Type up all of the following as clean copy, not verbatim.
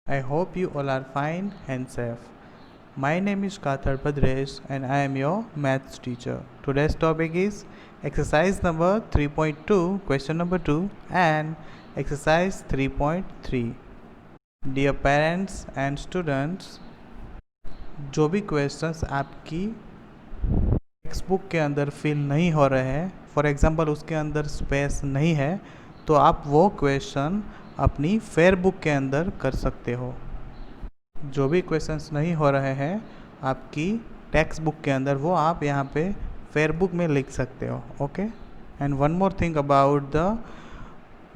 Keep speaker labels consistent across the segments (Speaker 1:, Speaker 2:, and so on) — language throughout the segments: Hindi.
Speaker 1: I hope you all are fine and safe. My name is Kathar Bhadresh and I am your maths teacher. Today's topic is exercise number 3.2, question number 2 and exercise 3.3. Dear parents and students, जो भी क्वेश्चंस आपकी टेक्स्ट बुक के अंदर फिल नहीं हो रहे हैं, फॉर एग्जांपल उसके अंदर स्पेस नहीं है, तो आप वो क्वेश्चन अपनी फेयर बुक के अंदर कर सकते हो। जो भी क्वेश्चंस नहीं हो रहे हैं आपकी टेक्स्ट बुक के अंदर, वो आप यहाँ पे फेयर बुक में लिख सकते हो। Okay, and one more thing about the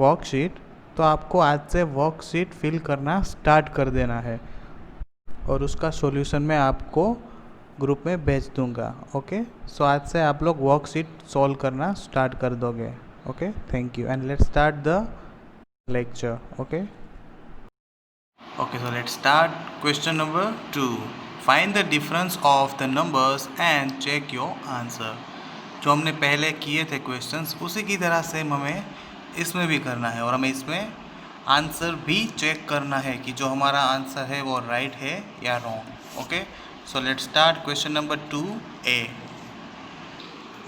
Speaker 1: worksheet, तो आपको आज से वर्कशीट फिल करना स्टार्ट कर देना है और उसका सॉल्यूशन मैं आपको ग्रुप में भेज दूंगा। ओके, सो आज से आप लोग वर्कशीट सॉल्व करना स्टार्ट कर दोगे। Okay, thank you and let's start the lecture. Okay, so let's start question number 2. Find the difference of the numbers and check your answer. जो हमने पहले किए थे क्वेश्चंस उसी की तरह से हमें इसमें भी करना है और हमें इसमें आंसर भी चेक करना है कि जो हमारा आंसर है वो राइट है या wrong. Okay, so let's start question number 2A.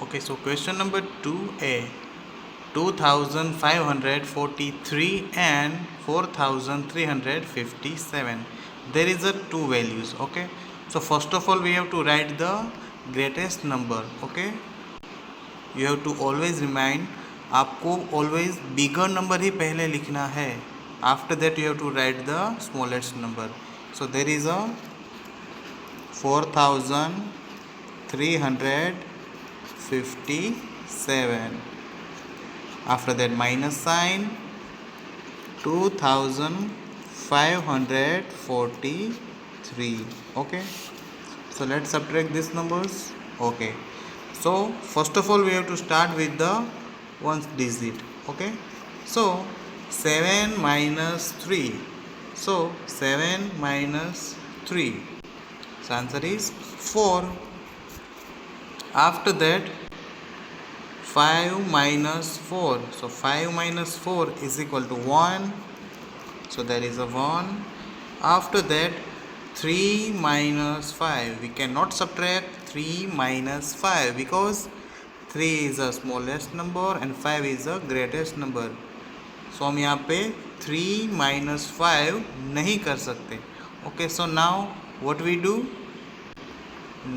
Speaker 1: Okay, so question number 2A, 2543 and 4357. There is a two values. Okay, so first of all we have to write the greatest number. Okay, you have to always remind, आपको always bigger number ही पहले लिखना है, after that you have to write the smallest number. So there is a 4357. After that minus sign 2543. Okay, so let's subtract these numbers. Okay, so first of all we have to start with the ones digit. Okay, so 7 minus 3, so 7 minus 3, so answer is 4. After that 5 minus 4, so 5 minus 4 is equal to 1, so there is a 1. After that 3 minus 5, we cannot subtract 3 minus 5 because 3 is the smallest number and 5 is the greatest number. So हम यहाँ पे 3 minus 5 नहीं कर सकते. Okay, so now what we do?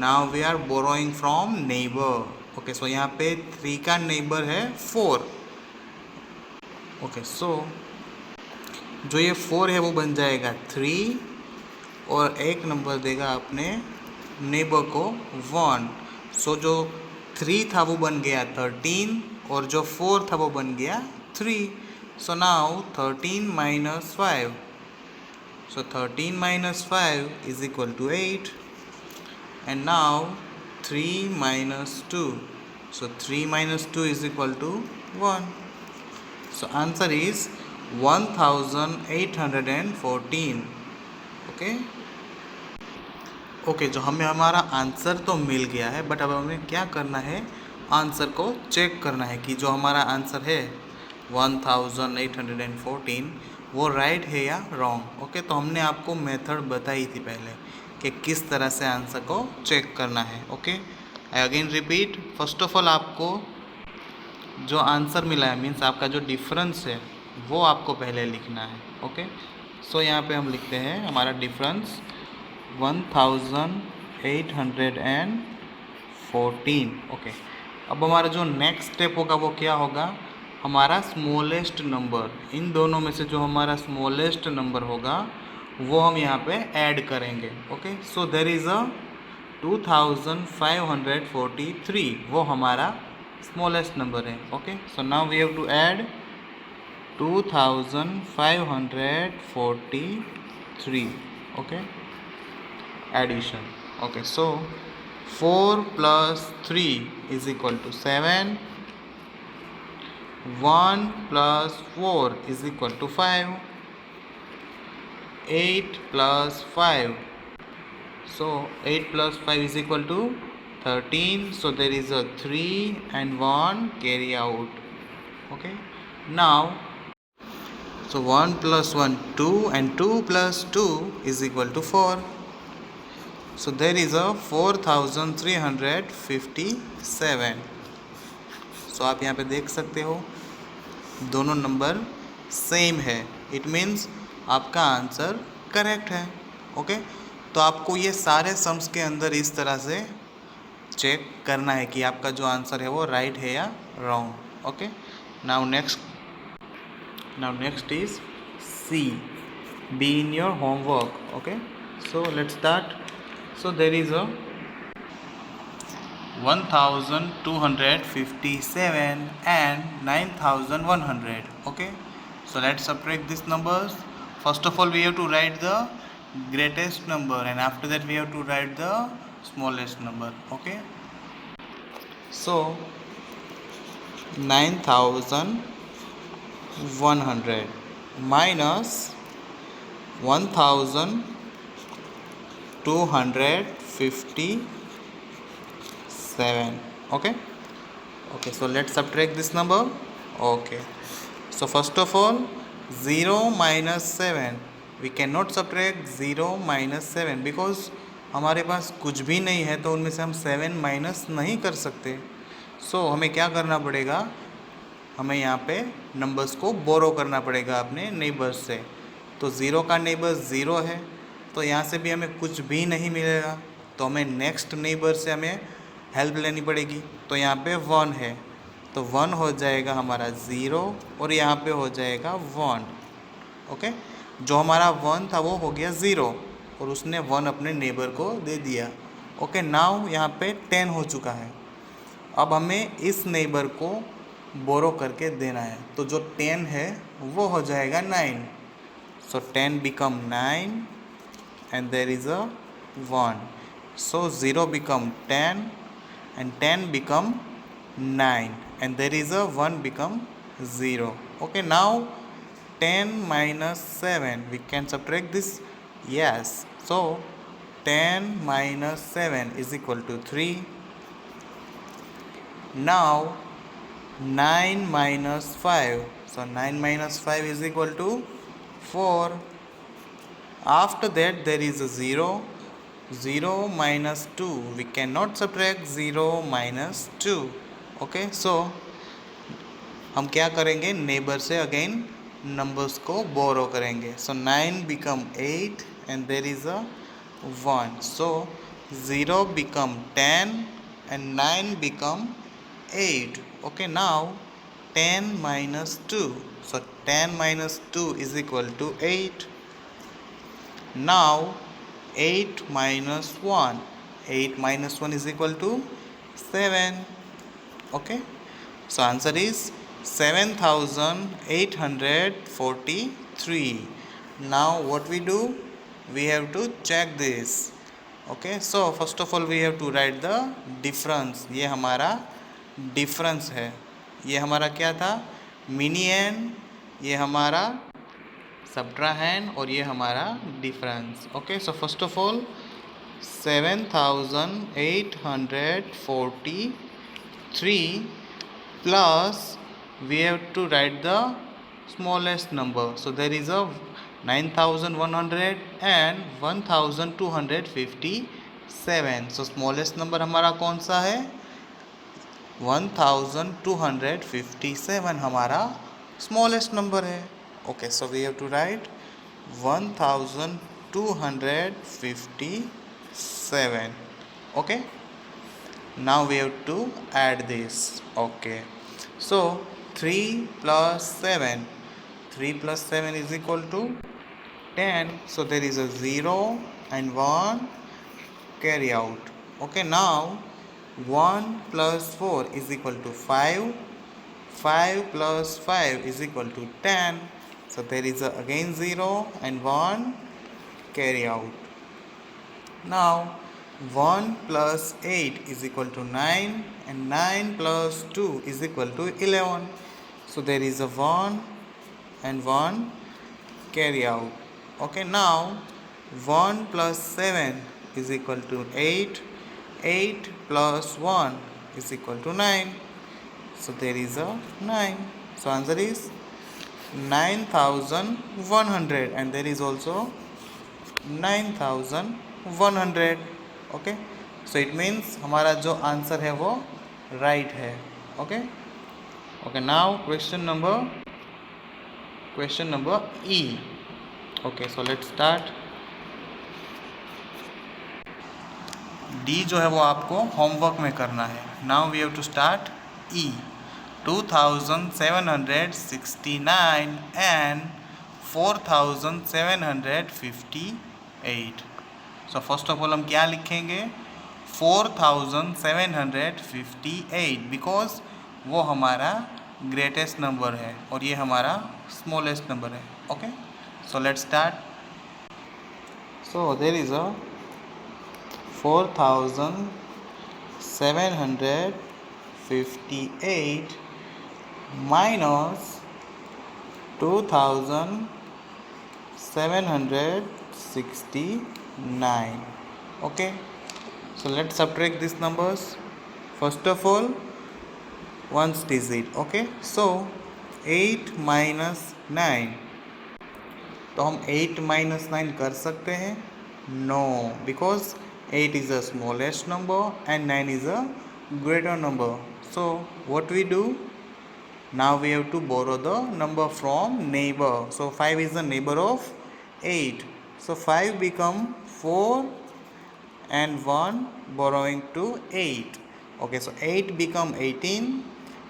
Speaker 1: Now we are borrowing from neighbor. Okay, so यहाँ पे 3 का नेबर है 4. ओके, सो जो ये 4 है वो बन जाएगा 3 और एक नंबर देगा अपने नेबर को 1. सो जो 3 था वो बन गया 13 और जो 4 था वो बन गया 3. So now 13 minus 5, so 13 minus 5 is equal to 8. And now 3 minus 2, so 3 minus 2 is equal to 1. So answer is 1814. Okay, okay, जो हमें हमारा आंसर तो मिल गया है, बट अब हमें क्या करना है, आंसर को चेक करना है कि जो हमारा आंसर है 1814 वो राइट है या रॉन्ग। ओके, तो हमने आपको मेथड बताई थी पहले कि किस तरह से आंसर को चेक करना है। Okay, I again repeat, first of all आपको जो आंसर मिला है मीन्स आपका जो डिफरेंस है वो आपको पहले लिखना है। ओके, सो यहाँ पे हम लिखते हैं हमारा डिफरेंस 1814. ओके, अब हमारा जो नेक्स्ट स्टेप होगा वो क्या होगा, हमारा स्मॉलेस्ट नंबर, इन दोनों में से जो हमारा स्मॉलेस्ट नंबर होगा वो हम यहाँ पे ऐड करेंगे। Okay, so there is a 2543, वो हमारा स्मॉलेस्ट नंबर है। Okay, so now we have to add 2543. Okay, addition. Okay, so 4 plus 3 is equal to 7. 1 plus 4 is equal to 5. 8 plus 5, so 8 plus 5 is equal to 13. So there is a 3 and 1 carry out. Okay, now So 1 plus 1 2 and 2 plus 2 is equal to 4. So there is a 4357. So आप यहाँ पे देख सकते हो दोनों नंबर सेम है, इट मीन्स आपका आंसर करेक्ट है। ओके, तो आपको ये सारे सम्स के अंदर इस तरह से चेक करना है कि आपका जो आंसर है वो राइट है या wrong. Okay, now next is C, B in your homework. Okay, so let's start. So there is a 1257 and 9100. Okay, so let's subtract these numbers. First of all, we have to write the greatest number, and after that we have to write the smallest number. Okay, so 9100 minus 1257. Okay, so let's subtract this number. Okay, so first of all, 0 minus 7, we cannot subtract 0 minus 7 because हमारे पास कुछ भी नहीं है, तो उनमें से हम 7 माइनस नहीं कर सकते। सो हमें क्या करना पड़ेगा, हमें यहाँ पे नंबर्स को बोरो करना पड़ेगा अपने नेबर्स से। तो 0 का नेबर 0 है, तो यहाँ से भी हमें कुछ भी नहीं मिलेगा, तो हमें नेक्स्ट नेबर से हमें हेल्प लेनी पड़ेगी। तो यहाँ पे 1 है, तो 1 हो जाएगा हमारा 0 और यहाँ पे हो जाएगा 1। ओके, जो हमारा 1 था वो हो गया 0 और उसने 1 अपने नेबर को दे दिया। ओके, नाउ यहाँ पे 10 हो चुका है। अब हमें इस नेबर को बोरो करके देना है, तो जो 10 है वो हो जाएगा 9। सो 10 become 9 and there is a 1. So 0 become 10 and 10 become 9 and there is a 1 become 0. Okay, now 10 minus 7, we can subtract this. Yes, so 10 minus 7 is equal to 3. Now 9 minus 5, so 9 minus 5 is equal to 4. After that there is a 0. 0 minus 2, we cannot subtract 0 minus 2. Okay, so हम क्या करेंगे, नेबर से अगेन नंबर्स को बोरो करेंगे। सो 9 become 8 and there is a 1. So 0 become 10 and 9 become 8. Okay, now 10 minus 2, so 10 minus 2 is equal to 8. Now 8 minus 1, 8 minus 1 is equal to 7. Okay, so answer is 7843. Now what we do, we have to check this. Okay, so first of all we have to write the difference. ये हमारा डिफरेंस है, ये हमारा क्या था, मिनियन, ये हमारा सब्ट्राहैंड और ये हमारा difference. Okay, so first of all 7843 plus we have to write the smallest number. So there is a 9100 and 1257. So smallest number हमारा कौन सा है, 1257 हमारा स्मॉलेस्ट नंबर है। Okay, so we have to write 1257. Okay, now we have to add this. Okay, so 3 plus 7, 3 plus 7 is equal to 10. So there is a 0 and 1 carry out. Okay, now 1 plus 4 is equal to 5. 5 plus 5 is equal to 10. So there is again 0 and 1 carry out. Now 1 plus 8 is equal to 9 and 9 plus 2 is equal to 11. So there is a 1 and 1 carry out. Okay, now 1 plus 7 is equal to 8. 8 plus 1 is equal to 9. So there is a 9. So answer is 9100 and there is also 9100. Okay, so it means हमारा जो आंसर है वो राइट है. Okay okay, now question number E. Okay, so let's start. D जो है वो आपको होमवर्क में करना है. Now we have to start E. 2769 and 4758. So first of all हम क्या लिखेंगे? 4758 बिकॉज वो हमारा ग्रेटेस्ट नंबर है और ये हमारा स्मॉलेस्ट नंबर है. Okay, so let's start. So there is a 4758 minus 2769. Okay, so let's subtract these numbers. First of all, ones digit. Okay, so 8 minus 9. तो हम 8 minus 9 कर सकते हैं? No, because 8 is the smallest number and 9 is a greater number. So what we do? Now we have to borrow the number from neighbor. So 5 is the neighbor of 8. So 5 become 4 and 1 borrowing to 8. Okay, so 8 become 18.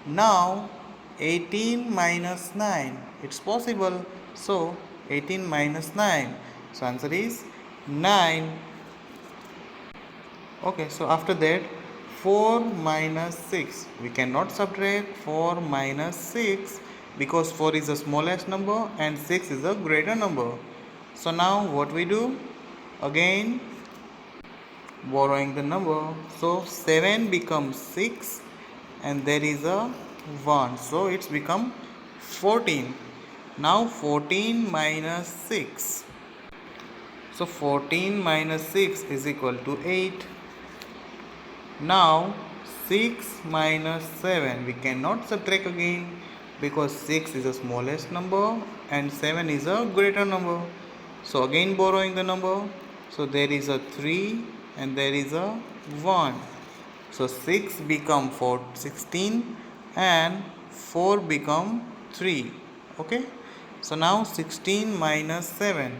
Speaker 1: Now 18 minus 9. It's possible. So 18 minus 9. So answer is 9. Okay, so after that 4 minus 6. We cannot subtract 4 minus 6 because 4 is the smallest number and 6 is a greater number. So now what we do? Again borrowing the number. So 7 becomes 6 and there is a 1. So it's become 14. Now 14 minus 6. So 14 minus 6 is equal to 8. Now 6 minus 7. We cannot subtract again because 6 is the smallest number and 7 is a greater number. So again borrowing the number. So there is a 3 and there is a 1. So 6 become 16 and 4 become 3. Okay, so now 16 minus 7.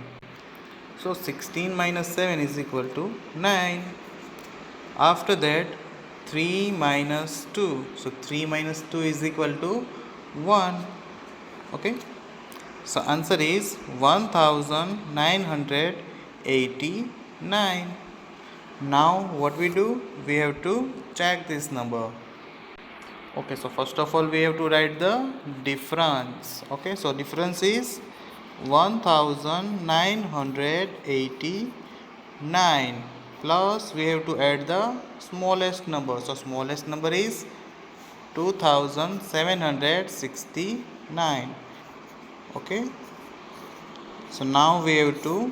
Speaker 1: So 16 minus 7 is equal to 9. After that 3 minus 2. So 3 minus 2 is equal to 1. Okay, so answer is 1989. Now what we do? We have to check this number. Okay, so first of all we have to write the difference. Okay, so difference is 1989 plus we have to add the smallest number. So smallest number is 2769. Okay, so now we have to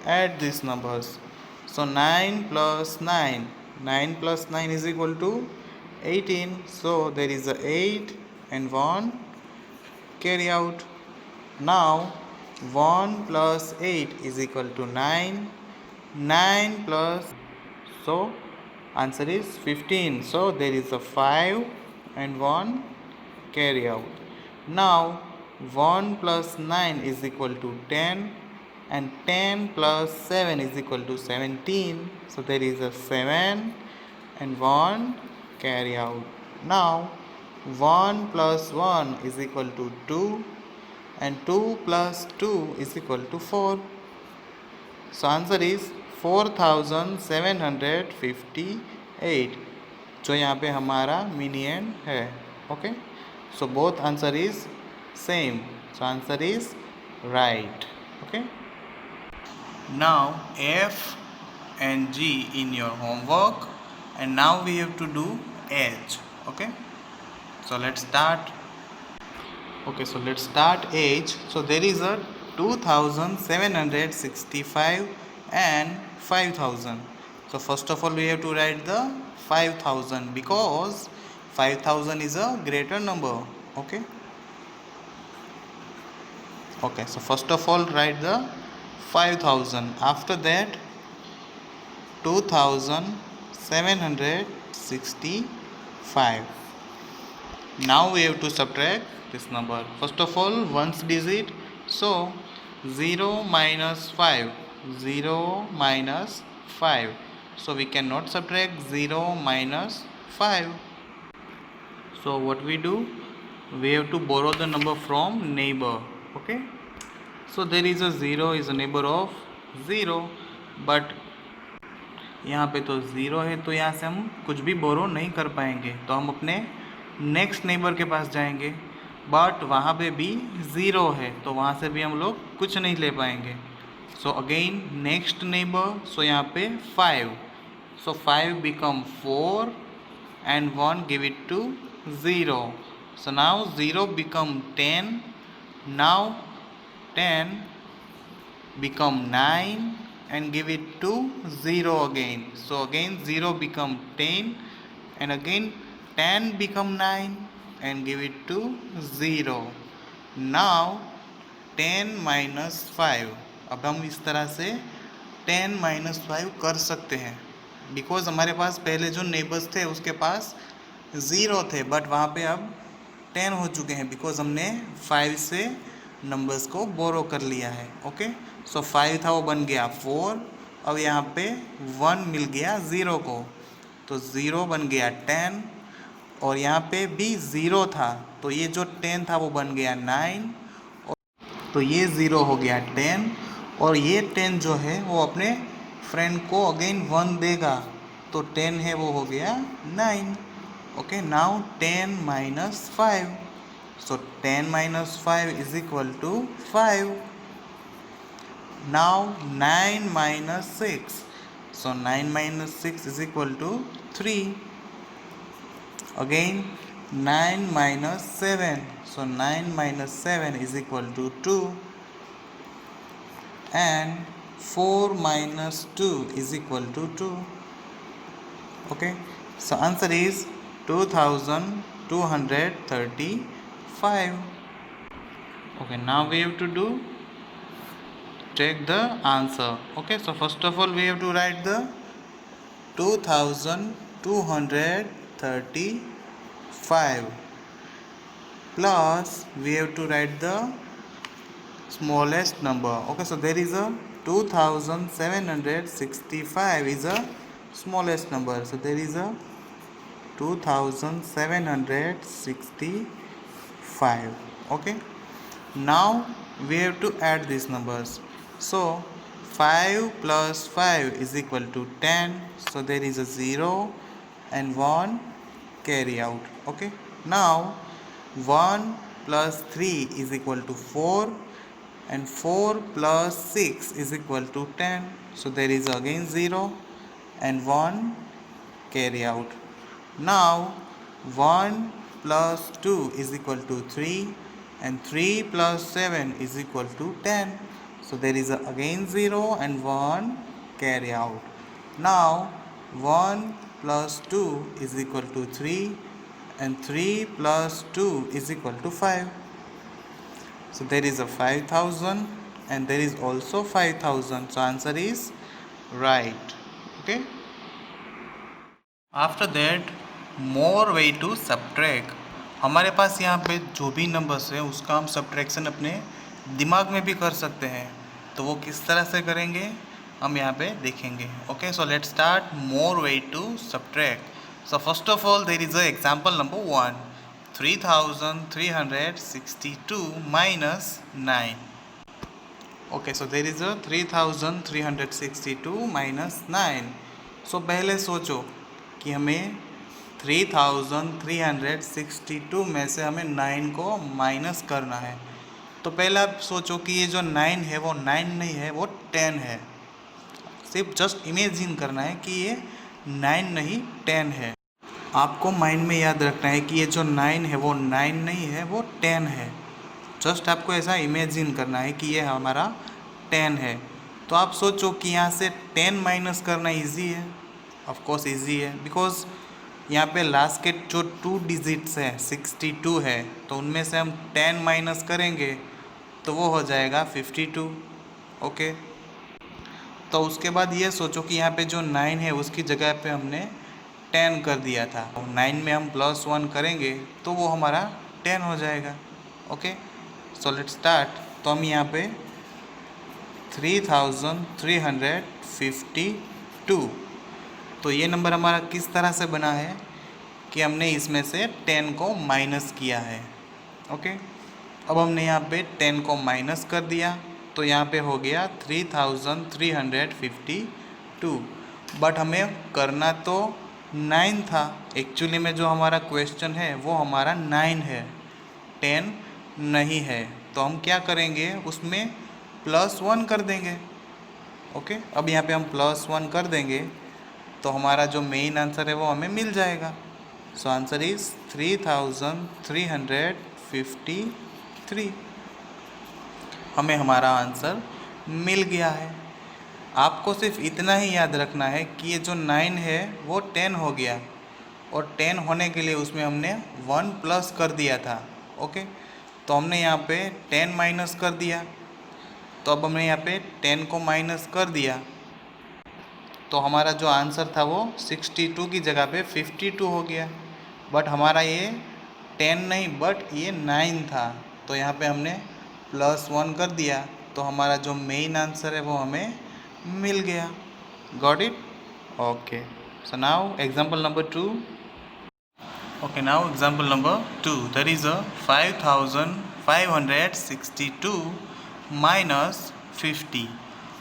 Speaker 1: add these numbers. So 9 plus 9. 9 plus 9 is equal to 18. So there is a 8 and 1 carry out. Now 1 plus 8 is equal to 9. 9 plus, so answer is 15. So there is a 5 and 1 carry out. Now 1 plus 9 is equal to 10 and 10 plus 7 is equal to 17. So there is a 7 and 1 carry out. Now 1 plus 1 is equal to 2 and 2 plus 2 is equal to 4. So answer is 4758 जो यहाँ पे हमारा मीनियन है. Okay, so both answer is same. So answer is right. Okay, now F and G in your homework and now we have to do H. Okay, so let's start. Okay, so let's start H. So there is a 2765 and 5000. So first of all we have to write the 5000 because 5000 is a greater number. Okay, Okay, so first of all write the 5000. After that 2765. Now we have to subtract this number. First of all, ones digit. So 0 minus 5. 0 minus 5. So we cannot subtract 0 minus 5. So what we do? We have to borrow the number from neighbor. Okay. So there is a 0 is a neighbor of 0. But यहाँ पे तो ज़ीरो है, तो यहाँ से हम कुछ भी बोरो नहीं कर पाएंगे, तो हम अपने नेक्स्ट नेबर के पास जाएंगे, बट वहाँ पे भी ज़ीरो है, तो वहाँ से भी हम लोग कुछ नहीं ले पाएंगे. So again next neighbour, so यहाँ पे 5, so 5 become 4 and 1 give it to 0. So now 0 become 10, now 10 become 9 and give it to 0 again. So again 0 become 10 and again 10 become 9 and give it to 0. Now 10 minus 5. अब हम इस तरह से 10 minus 5 कर सकते हैं, बिकॉज हमारे पास पहले जो नेबर्स थे उसके पास 0 थे, बट वहाँ पे अब 10 हो चुके हैं, बिकॉज हमने 5 से नंबर्स को बोरो कर लिया है. ओके, सो 5 था वो बन गया 4. अब यहाँ पे 1 मिल गया 0 को, तो 0 बन गया 10, और यहाँ पे भी 0 था, तो ये जो 10 था वो बन गया 9, और तो ये 0 हो गया 10, और ये 10 जो है वो अपने फ्रेंड को अगेन 1 देगा, तो 10 है वो हो गया 9. Okay, now 10 minus 5. So 10 minus 5 is equal to 5. Now 9 minus 6. So 9 minus 6 is equal to 3. Again 9 minus 7. So 9 minus 7 is equal to 2. And 4 minus 2 is equal to 2. Okay, so answer is 2235. Okay, now we have to do take the answer. Okay, so first of all we have to write the 2235 plus we have to write the smallest number. Okay, so there is a 2765 is a smallest number, so there is a 2765. Okay, now we have to add these numbers. So 5 plus 5 is equal to 10, so there is a 0 and 1 carry out. Okay, now 1 plus 3 is equal to 4 and 4 plus 6 is equal to 10, so there is again 0 and 1 carry out. Now 1 plus 2 is equal to 3 and 3 plus 7 is equal to 10, so there is again 0 and 1 carry out. Now 1 plus 2 is equal to 3 and 3 plus 2 is equal to 5, so there is a 5000 and there is also 5000, so answer is right. Okay, after that more way to subtract. हमारे पास यहाँ पे जो भी नंबर्स है उसका हम सब्ट्रैक्शन अपने दिमाग में भी कर सकते हैं, तो वो किस तरह से करेंगे हम यहाँ पे देखेंगे. Okay, so let's start more way to subtract. So first of all there is a example number 1, 3362 minus 9. Okay, so there is a 3362 minus 9. So पहले सोचो कि हमें 3362 में से हमें 9 को माइनस करना है. तो पहले आप सोचो कि ये जो 9 है वो 9 नहीं है, वो 10 है. सिर्फ जस्ट इमेजिन करना है कि ये 9 नहीं 10 है. आपको माइंड में याद रखना है कि ये जो 9 है वो 9 नहीं है, वो 10 है. जस्ट आपको ऐसा इमेजिन करना है कि ये हमारा 10 है. तो आप सोचो कि यहाँ से 10 माइनस करना इजी है. ऑफ कोर्स इजी है, बिकॉज यहाँ पे लास्ट के जो 2 डिजिट्स हैं 62 है, तो उनमें से हम 10 माइनस करेंगे तो वो हो जाएगा 52। ओके, तो उसके बाद ये सोचो कि यहाँ पे जो 9 है उसकी जगह पे हमने 10 कर दिया था। 9 में हम +1 करेंगे तो वो हमारा 10 हो जाएगा। Okay, so let's start. तो हम यहाँ पे 3352, तो ये नंबर हमारा किस तरह से बना है कि हमने इसमें से 10 को माइनस किया है। ओके, अब हमने यहाँ पे 10 को माइनस कर दिया तो यहाँ पे हो गया 3352, बट हमें करना तो 9 था। एक्चुअली में जो हमारा क्वेश्चन है वो हमारा 9 है, 10 नहीं है। तो हम क्या करेंगे, उसमें +1 कर देंगे। ओके, अब यहाँ पे हम +1 कर देंगे तो हमारा जो मेन आंसर है वो हमें मिल जाएगा। सो आंसर इज 3353। हमें हमारा आंसर मिल गया है। आपको सिर्फ इतना ही याद रखना है कि ये जो 9 है वो 10 हो गया, और 10 होने के लिए उसमें हमने 1 प्लस कर दिया था। ओके, तो हमने यहाँ पे 10 माइनस कर दिया, तो अब हमने यहाँ पे 10 को माइनस कर दिया तो हमारा जो आंसर था वो 62 की जगह पे 52 हो गया। बट हमारा ये 10 नहीं बट ये 9 था, तो यहाँ पे हमने +1 कर दिया तो हमारा जो मेन आंसर है वो हमें मिल गया। Got it? Okay, so now example number 2. Okay, now example number 2. There is a 5562 minus 50.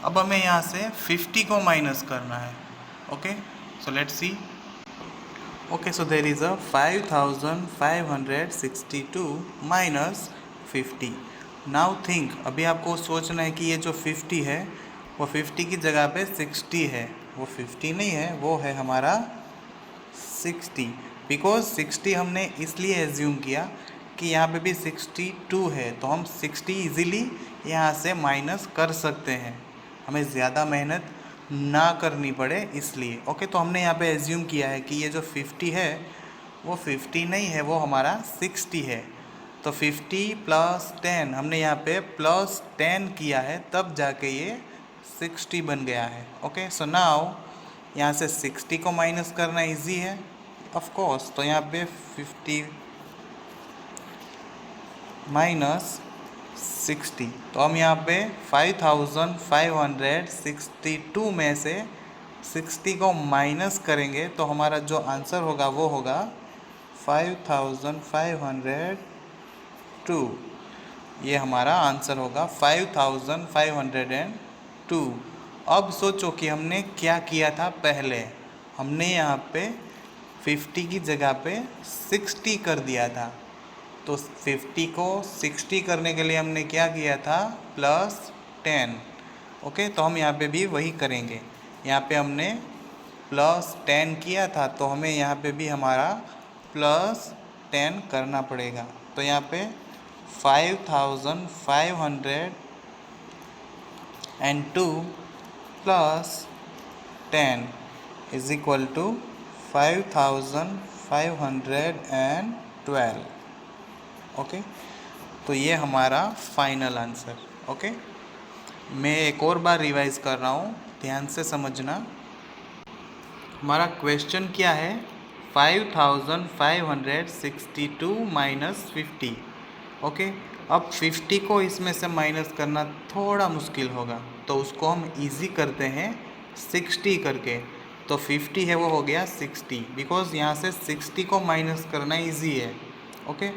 Speaker 1: अब हमें यहाँ से 50 को माइनस करना है। Okay, so let's see. Okay, so there is a 5562 minus 50. Now think, अभी आपको सोचना है कि ये जो 50 है वो 50 की जगह पे 60 है। वो 50 नहीं है, वो है हमारा 60, बिकॉज 60 हमने इसलिए एज्यूम किया कि यहाँ पे भी 62 है, तो हम 60 इजीली यहाँ से माइनस कर सकते हैं, हमें ज़्यादा मेहनत ना करनी पड़े इसलिए। ओके, तो हमने यहाँ पे एज्यूम किया है कि ये जो 50 है वो 50 नहीं है, वो हमारा 60 है। तो 50 + 10 हमने यहाँ पे +10 किया है, तब जाके ये 60 बन गया है। ओके, सो नाउ यहाँ से 60 को माइनस करना इजी है ऑफ कोर्स, तो यहाँ पे 50 माइनस 60, तो हम यहाँ पे 5562 में से 60 को माइनस करेंगे तो हमारा जो आंसर होगा वो होगा 5502। ये हमारा आंसर होगा 5502। अब सोचो कि हमने क्या किया था पहले, हमने यहाँ पे 50 की जगह पे 60 कर दिया था। तो 50 को 60 करने के लिए हमने क्या किया था, +10। ओके, तो हम यहाँ पे भी वही करेंगे। यहाँ पे हमने +10 किया था तो हमें यहाँ पे भी हमारा +10 करना पड़ेगा। तो यहाँ पे 5502 + 10 इज इक्वल टू 5512। ओके, तो ये हमारा फाइनल आंसर। ओके, मैं एक और बार रिवाइज कर रहा हूँ, ध्यान से समझना। हमारा क्वेश्चन क्या है, 5562 माइनस 50। ओके, अब 50 को इसमें से माइनस करना थोड़ा मुश्किल होगा, तो उसको हम इजी करते हैं 60 करके। तो 50 है वो हो गया 60, बिकॉज यहाँ से 60 को माइनस करना इजी है। ओके,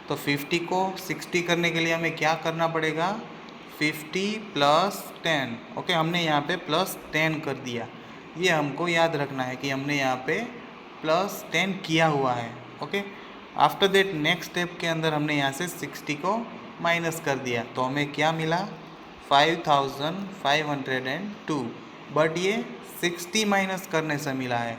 Speaker 1: तो 50 को 60 करने के लिए हमें क्या करना पड़ेगा, 50 + 10। ओके, हमने यहाँ पे +10 कर दिया, ये हमको याद रखना है कि हमने यहाँ पे +10 किया हुआ है। Okay, after that next step के अंदर हमने यहाँ से 60 को माइनस कर दिया तो हमें क्या मिला, 5502। बट ये 60 माइनस करने से मिला है,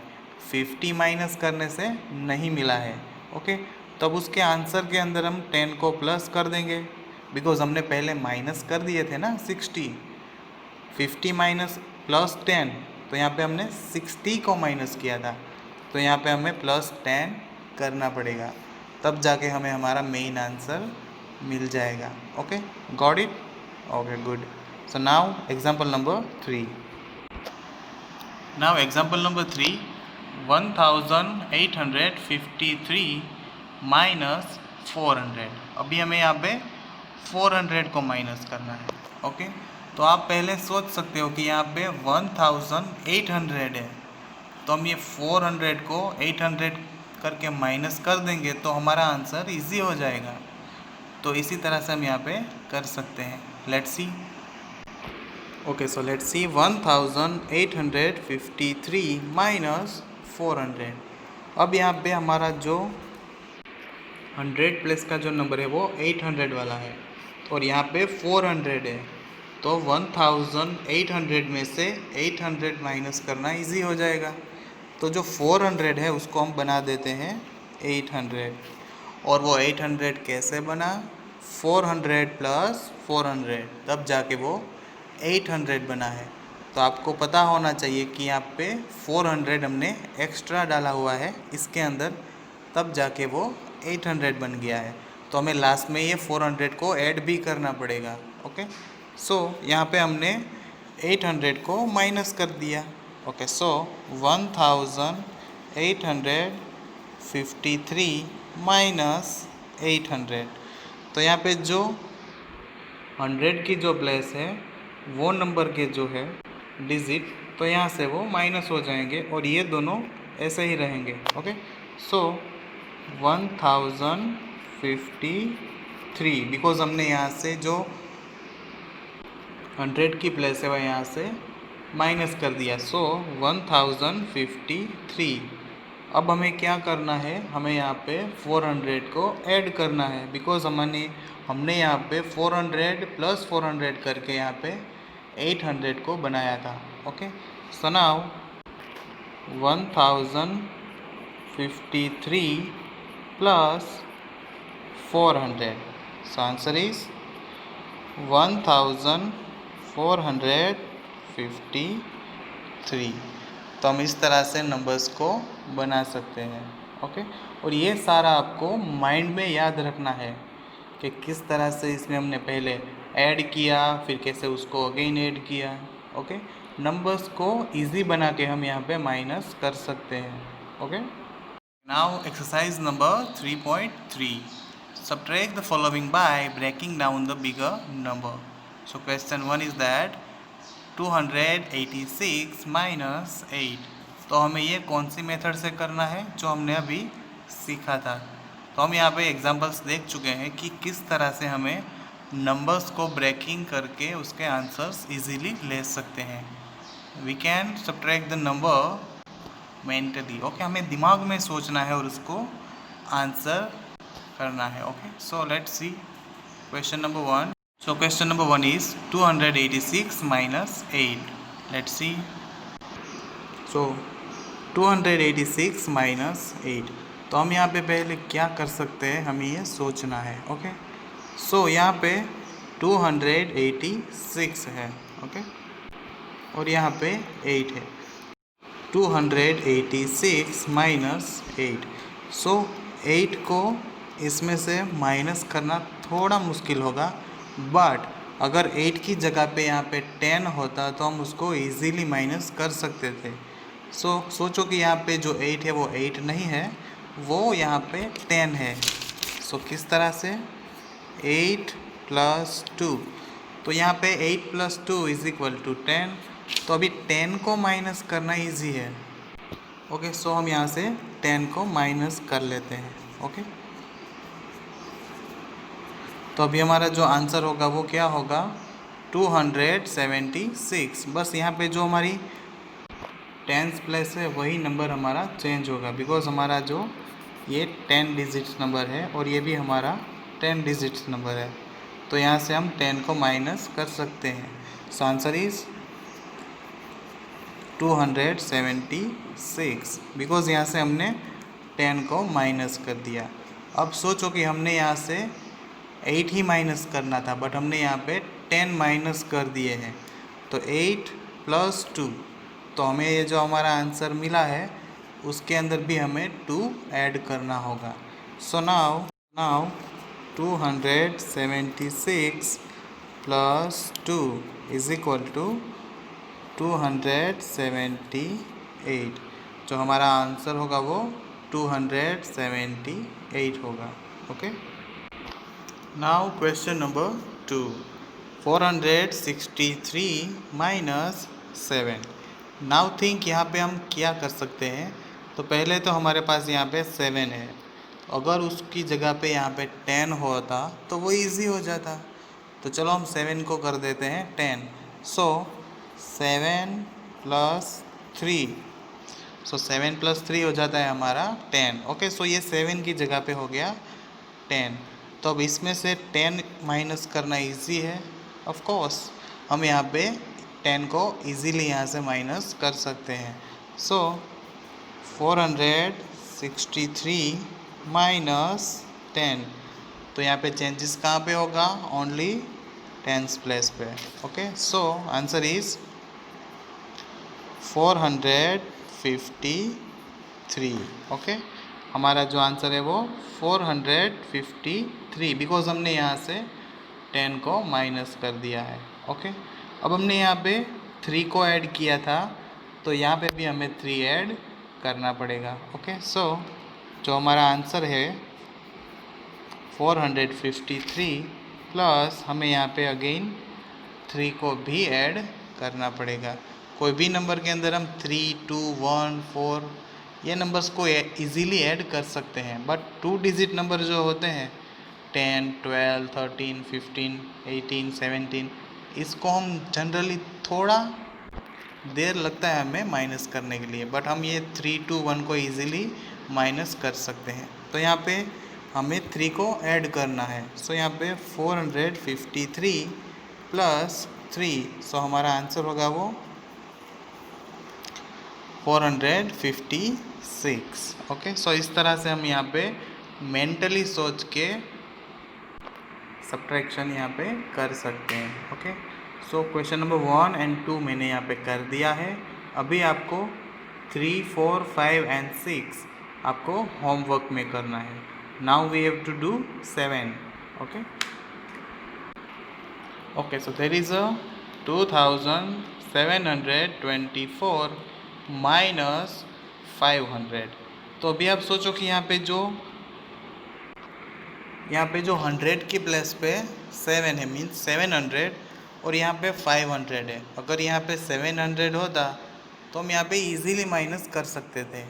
Speaker 1: 50 माइनस करने से नहीं मिला है। ओके, तब उसके आंसर के अंदर हम 10 को प्लस कर देंगे, बिकॉज हमने पहले माइनस कर दिए थे ना 60। 50 माइनस +10, तो यहाँ पे हमने 60 को माइनस किया था, तो यहाँ पे हमें +10 करना पड़ेगा, तब जाके हमें हमारा मेन आंसर मिल जाएगा। Okay, got it? Okay, good. So now example number 3। Now example number 3, 1853 minus 400। अभी हमें यहाँ पे 400 को माइनस करना है। ओके, तो आप पहले सोच सकते हो कि यहाँ पे 1800 है, तो हम ये 400 को 800 करके माइनस कर देंगे तो हमारा आंसर इजी हो जाएगा। तो इसी तरह से हम यहाँ पे कर सकते हैं। Let's see. Okay, so let's C 1853 minus 400। अब यहाँ पे हमारा जो 100 प्लस का जो नंबर है वो 800 वाला है और यहाँ पे 400 है, तो 1800 में से 800 माइनस करना इजी हो जाएगा। तो जो 400 है उसको हम बना देते हैं 800। और वो 800 कैसे बना? 400 प्लस 400, तब जाके वो 800 बना है। तो आपको पता होना चाहिए कि यहाँ पे 400 हमने एक्स्ट्रा डाला हुआ है इसके अंदर, तब जाके वो 800 बन गया है। तो हमें लास्ट में ये 400 को ऐड भी करना पड़ेगा। ओके, सो यहाँ पे हमने 800 को माइनस कर दिया। ओके, सो 1853 माइनस 800। तो यहाँ पे जो 100 की जो प्लेस है वो नंबर के जो है डिजिट, तो यहाँ से वो माइनस हो जाएंगे और ये दोनों ऐसे ही रहेंगे। ओके, सो 1053, बिकॉज हमने यहाँ से जो 100 की प्लेस है वह यहाँ से माइनस कर दिया। सो 1053। अब हमें क्या करना है? हमें यहाँ पे 400 को ऐड करना है, बिकॉज हमने यहाँ पे 400 प्लस 400 करके यहाँ पे 800 को बनाया था। Okay, so now 1053 plus 400, so answer is 1453। तो हम इस तरह से नंबर्स को बना सकते हैं। ओके, और ये सारा आपको माइंड में याद रखना है कि किस तरह से इसमें हमने पहले ऐड किया, फिर कैसे उसको अगेन ऐड किया। ओके, नंबर्स को इजी बना के हम यहाँ पे माइनस कर सकते हैं। Okay, now exercise number 3.3, subtract the following by breaking down the bigger number. So question 1 is that 286 minus 8। तो हमें ये कौन सी मेथड से करना है जो हमने अभी सीखा था। तो हम यहाँ पे एग्जांपल्स देख चुके हैं कि किस तरह से हमें नंबर्स को ब्रेकिंग करके उसके आंसर्स इजीली ले सकते हैं। We can subtract the number mentally. Okay, हमें दिमाग में सोचना है और उसको आंसर करना है। Okay, so let's C question number 1। So question number 1 is 286 minus 8। Let's see. So 286 minus 8, तो हम यहाँ पे पहले क्या कर सकते हैं, हमें ये सोचना है। ओके, सो यहाँ पे 286 है। ओके, और यहाँ पे 8 है। 286 माइनस 8, सो 8 को इसमें से माइनस करना थोड़ा मुश्किल होगा, बट अगर 8 की जगह पे यहाँ पे 10 होता तो हम उसको इजीली माइनस कर सकते थे। सो सोचो कि यहाँ पे जो 8 है वो 8 नहीं है, वो यहाँ पे 10 है। सो किस तरह से? 8 प्लस 2, तो यहाँ पे 8 प्लस 2 इज इक्वल टू 10। तो अभी 10 को माइनस करना इजी है। ओके, सो हम यहाँ से 10 को माइनस कर लेते हैं। ओके, तो अभी हमारा जो आंसर होगा वो क्या होगा? 276। बस यहाँ पे जो हमारी 10th प्लेस है वही नंबर हमारा चेंज होगा, बिकॉज हमारा जो ये 10 डिजिट्स नंबर है और ये भी हमारा 10 डिजिट्स नंबर है, तो यहाँ से हम 10 को माइनस कर सकते हैं। सो आंसर इज 276, बिकॉज यहाँ से हमने 10 को माइनस कर दिया। अब सोचो कि हमने यहाँ से 8 ही माइनस करना था, बट हमने यहाँ पे 10 माइनस कर दिए हैं, तो 8 प्लस 2, तो हमें ये जो हमारा आंसर मिला है उसके अंदर भी हमें 2 ऐड करना होगा। So now 276 plus 2 is equal to 278। जो हमारा आंसर होगा वो 278 होगा। Okay, now question number 2, 463 minus 7। Now think यहाँ पे हम क्या कर सकते हैं। तो पहले तो हमारे पास यहाँ पे 7 है, अगर उसकी जगह पे यहाँ पे 10 होता तो वो इजी हो जाता। तो चलो हम 7 को कर देते हैं 10। सो 7 प्लस 3, सो 7 प्लस 3 हो जाता है हमारा 10। ओके, सो ये 7 की जगह पे हो गया 10। तो अब इसमें से 10 माइनस करना इजी है। ऑफ कोर्स हम यहाँ पे 10 को इजीली यहाँ से माइनस कर सकते हैं। सो 463 माइनस 10, तो यहाँ पे चेंजेस कहाँ पे होगा, ओनली टेंस प्लेस पे। Okay, so answer is 453। Okay, हमारा जो आंसर है वो 453, बिकॉज हमने यहाँ से 10 को माइनस कर दिया है। ओके, अब हमने यहाँ पे 3 को ऐड किया था, तो यहाँ पे भी हमें 3 ऐड करना पड़ेगा। ओके, सो जो हमारा आंसर है 453 प्लस हमें यहाँ पे अगेन 3 को भी ऐड करना पड़ेगा। कोई भी नंबर के अंदर हम 3, 2, 1, 4 ये नंबर्स को इजीली ऐड कर सकते हैं, बट 2 डिजिट नंबर जो होते हैं 10, 12, 13, 15, 18, 17, इसको हम जनरली थोड़ा देर लगता है हमें माइनस करने के लिए, बट हम ये 3, 2, 1 को इजीली माइनस कर सकते हैं। तो यहाँ पे हमें 3 को ऐड करना है। सो यहाँ पे 453 प्लस 3, सो हमारा आंसर होगा वो 456। ओके, सो इस तरह से हम यहाँ पे मेंटली सोच के सब्ट्रैक्शन यहाँ पे कर सकते हैं। Okay, so question number 1 and 2 मैंने यहाँ पे कर दिया है। अभी आपको 3, 4, 5 एंड 6 आपको होमवर्क में करना है। Now we have to do 7। Okay, okay, so there is a 2724 minus 500। तो अभी आप सोचो कि यहाँ पे जो 100 की प्लेस पे 7 है, मीन्स 700, और यहाँ पे 500 है। अगर यहाँ पे 700 होता तो हम यहाँ पे इजीली माइनस कर सकते थे।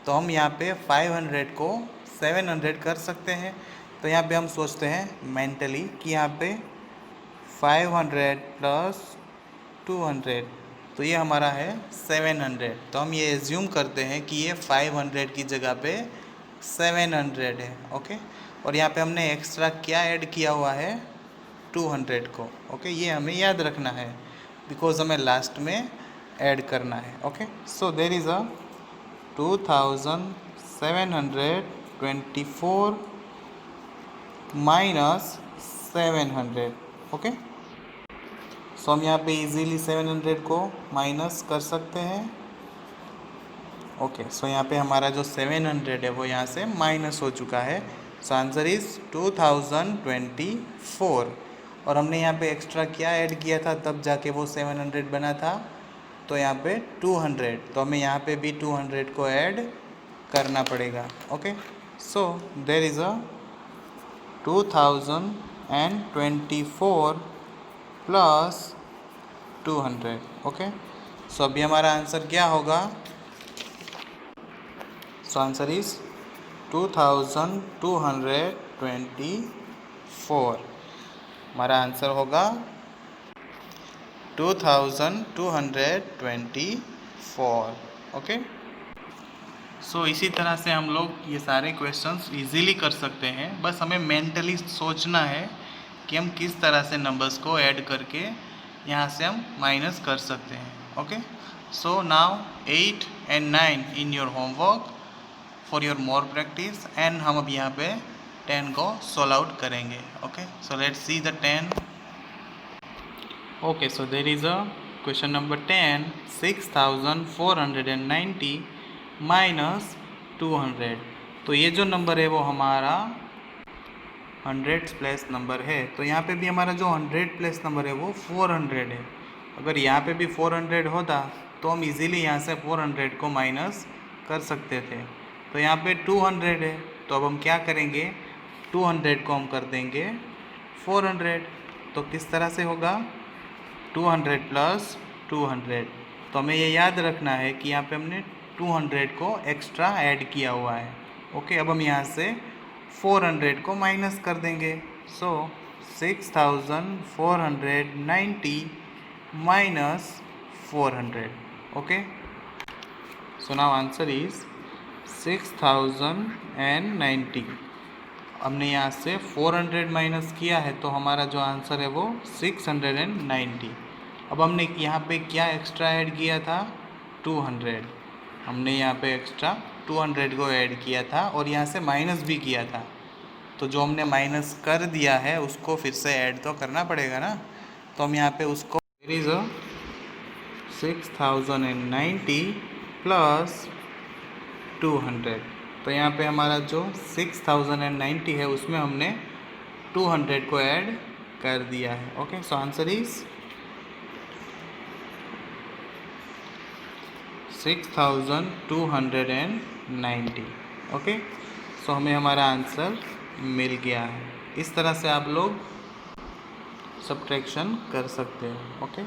Speaker 1: तो हम यहाँ पे 500 को 700 कर सकते हैं। तो यहाँ पे हम सोचते हैं मेंटली कि यहाँ पे 500 प्लस 200, तो ये हमारा है 700। तो हम ये एज्यूम करते हैं कि ये 500 की जगह पे 700 है। ओके, और यहाँ पे हमने एक्स्ट्रा क्या ऐड किया हुआ है, 200 को। ओके, ये हमें याद रखना है बिकॉज हमें लास्ट में ऐड करना है। Okay, so there is a 2724 minus 700। Okay, so हम यहाँ पे इजीली 700 को माइनस कर सकते हैं। ओके, सो यहाँ पे हमारा जो 700 है वो यहाँ से माइनस हो चुका है। सो आंसर इज 2024। और हमने यहाँ पे एक्स्ट्रा क्या ऐड किया था तब जाके वो 700 बना था, तो यहाँ पे 200, तो हमें यहाँ पे भी 200 को ऐड करना पड़ेगा। Okay, so there is a 2024 plus 200। Okay, so अभी हमारा आंसर क्या होगा, सो आंसर इज 2224। हमारा आंसर होगा 2224। ओके, सो इसी तरह से हम लोग ये सारे क्वेश्चंस इजीली कर सकते हैं। बस हमें मेंटली सोचना है कि हम किस तरह से नंबर्स को ऐड करके यहाँ से हम माइनस कर सकते हैं। Okay, so now 8 and 9 in your homework for your more practice, and हम अब यहाँ पे 10 को सॉल्व आउट करेंगे। Okay, so let's see the 10। Okay, so there is a question number 10, 6490 minus 200। तो ये जो नंबर है वो हमारा हंड्रेड्स प्लेस नंबर है, तो यहाँ पे भी हमारा जो 100 प्लेस नंबर है वो 400 है। अगर यहाँ पे भी 400 होता तो हम इजीली यहाँ से 400 को माइनस कर सकते थे। तो यहाँ पे 200 है, तो अब हम क्या करेंगे, 200 को हम कर देंगे 400। तो किस तरह से होगा, 200 प्लस 200। तो हमें ये याद रखना है कि यहाँ पे हमने 200 को एक्स्ट्रा ऐड किया हुआ है। ओके, अब हम यहाँ से 400 को माइनस कर देंगे। सो 6490 minus 400। Okay, so now answer is 6090। हमने यहाँ से 400 माइनस किया है, तो हमारा जो आंसर है वो 690। अब हमने यहाँ पे क्या एक्स्ट्रा ऐड किया था, 200। हमने यहाँ पे एक्स्ट्रा 200 को ऐड किया था और यहाँ से माइनस भी किया था। तो जो हमने माइनस कर दिया है उसको फिर से ऐड तो करना पड़ेगा ना। तो हम यहाँ पे उसको देयर इज 6090 प्लस 200। तो यहाँ पे हमारा जो 6090 है उसमें हमने 200 को ऐड कर दिया है। Okay, so answer is 6290। Okay, so हमें हमारा आंसर मिल गया है। इस तरह से आप लोग सब्ट्रैक्शन कर सकते हो। ओके।